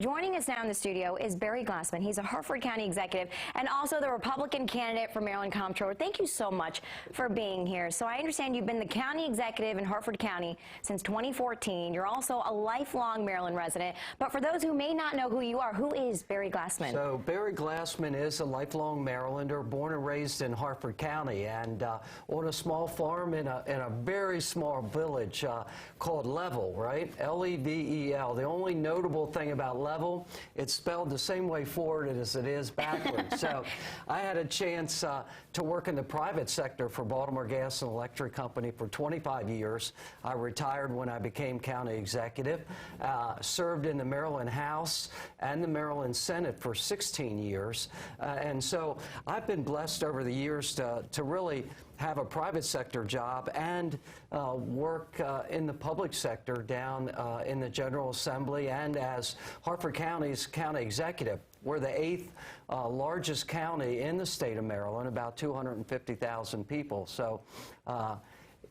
Joining us now in the studio is Barry Glassman. He's a Harford County executive and also the Republican candidate for Maryland Comptroller. Thank you so much for being here. So I understand you've been the county executive in Harford County since 2014. You're also a lifelong Maryland resident. But for those who may not know who you are, who is Barry Glassman? So Barry Glassman is a lifelong Marylander, born and raised in Harford County, and on a small farm in a very small village called Level, right? L-E-V-E-L. The only notable thing about Level, it's spelled the same way forward as it is backwards. So I had a chance to work in the private sector for Baltimore Gas and Electric Company for 25 years. I retired when I became county executive, served in the Maryland House and the Maryland Senate for 16 years. And so I've been blessed over the years to really have a private sector job and work in the public sector down in the General Assembly and as Harford County's county executive. We're the 8th largest county in the state of Maryland, about 250,000 people. So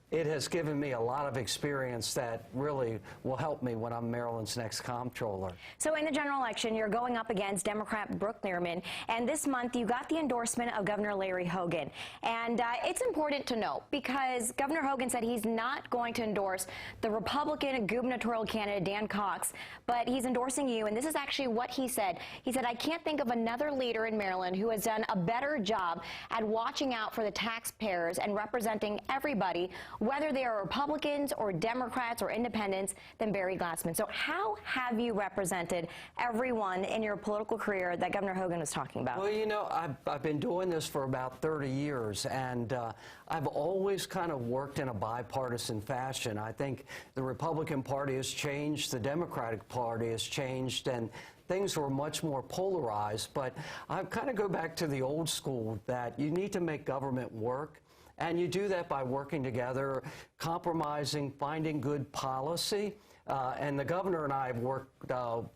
it has given me a lot of experience that really will help me when I'm Maryland's next comptroller. So in the general election, you're going up against Democrat Brooke Lierman, and this month you got the endorsement of Governor Larry Hogan. And it's important to note because Governor Hogan said he's not going to endorse the Republican gubernatorial candidate Dan Cox, but he's endorsing you, and this is actually what he said. He said, "I can't think of another leader in Maryland who has done a better job at watching out for the taxpayers and representing everybody, whether they are Republicans or Democrats or independents, than Barry Glassman." So how have you represented everyone in your political career that Governor Hogan was talking about? Well, you know, I've been doing this for about 30 years, and I've always kind of worked in a bipartisan fashion. I think the Republican Party has changed, the Democratic Party has changed, and things were much more polarized. But I kind of go back to the old school that you need to make government work. And you do that by working together, compromising, finding good policy. And the governor and I have worked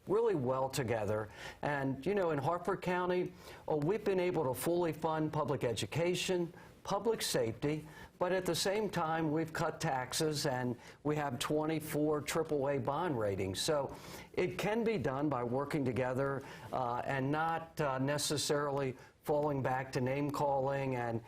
really well together. And, you know, in Harford County, we've been able to fully fund public education, public safety, but at the same time, we've cut taxes and we have 24 AAA bond ratings. So it can be done by working together and not necessarily falling back to name-calling and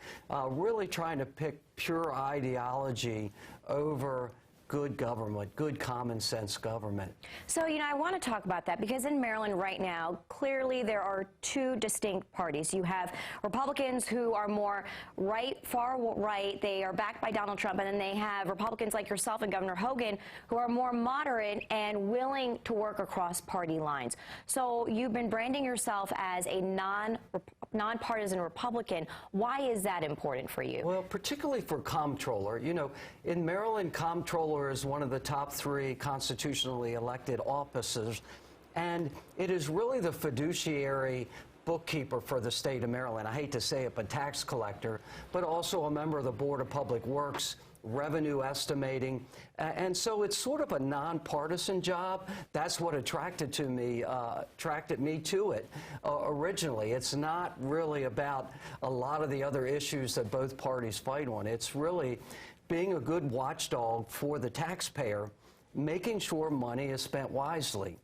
really trying to pick pure ideology over good government, good common sense government. So, you know, I want to talk about that because in Maryland right now, clearly there are two distinct parties. You have Republicans who are more right, far right. They are backed by Donald Trump. And then they have Republicans like yourself and Governor Hogan who are more moderate and willing to work across party lines. So you've been branding yourself as a nonpartisan Republican. Why is that important for you? Well, particularly for comptroller. You know, in Maryland, comptroller is one of the top 3 constitutionally elected offices, and it is really the fiduciary bookkeeper for the state of Maryland. I hate to say it, but tax collector, but also a member of the Board of Public Works, revenue estimating, and so it's sort of a nonpartisan job. That's what attracted me to it originally. It's not really about a lot of the other issues that both parties fight on. It's really being a good watchdog for the taxpayer, making sure money is spent wisely.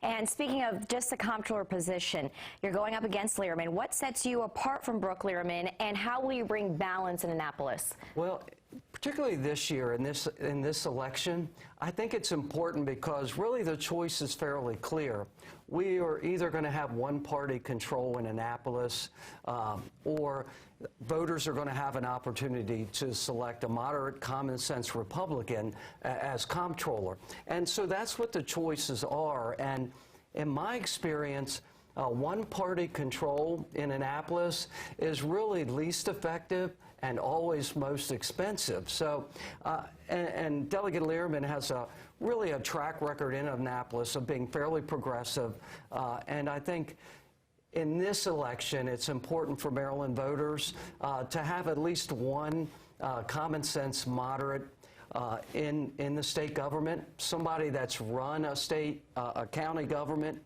And speaking of just the comptroller position, you're going up against Lierman. What sets you apart from Brooke Lierman, and how will you bring balance in Annapolis? Well, particularly this year in this election, I think it's important because really the choice is fairly clear. We are either going to have one-party control in Annapolis, or voters are going to have an opportunity to select a moderate, common-sense Republican as comptroller. And so that's what the choices are. And in my experience, one-party control in Annapolis is really least effective and always most expensive. So, and Delegate Lierman has really a track record in Annapolis of being fairly progressive, and I think in this election, it's important for Maryland voters to have at least one common sense moderate in the state government, somebody that's run a county government,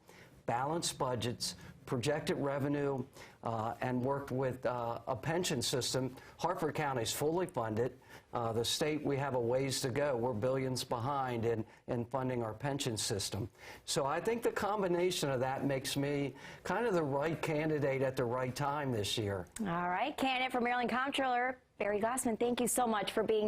balanced budgets, projected revenue, and worked with a pension system. Harford County is fully funded. The state, we have a ways to go. We're billions behind in funding our pension system. So I think the combination of that makes me kind of the right candidate at the right time this year. All right, candidate for Maryland Comptroller, Barry Glassman, thank you so much for being here.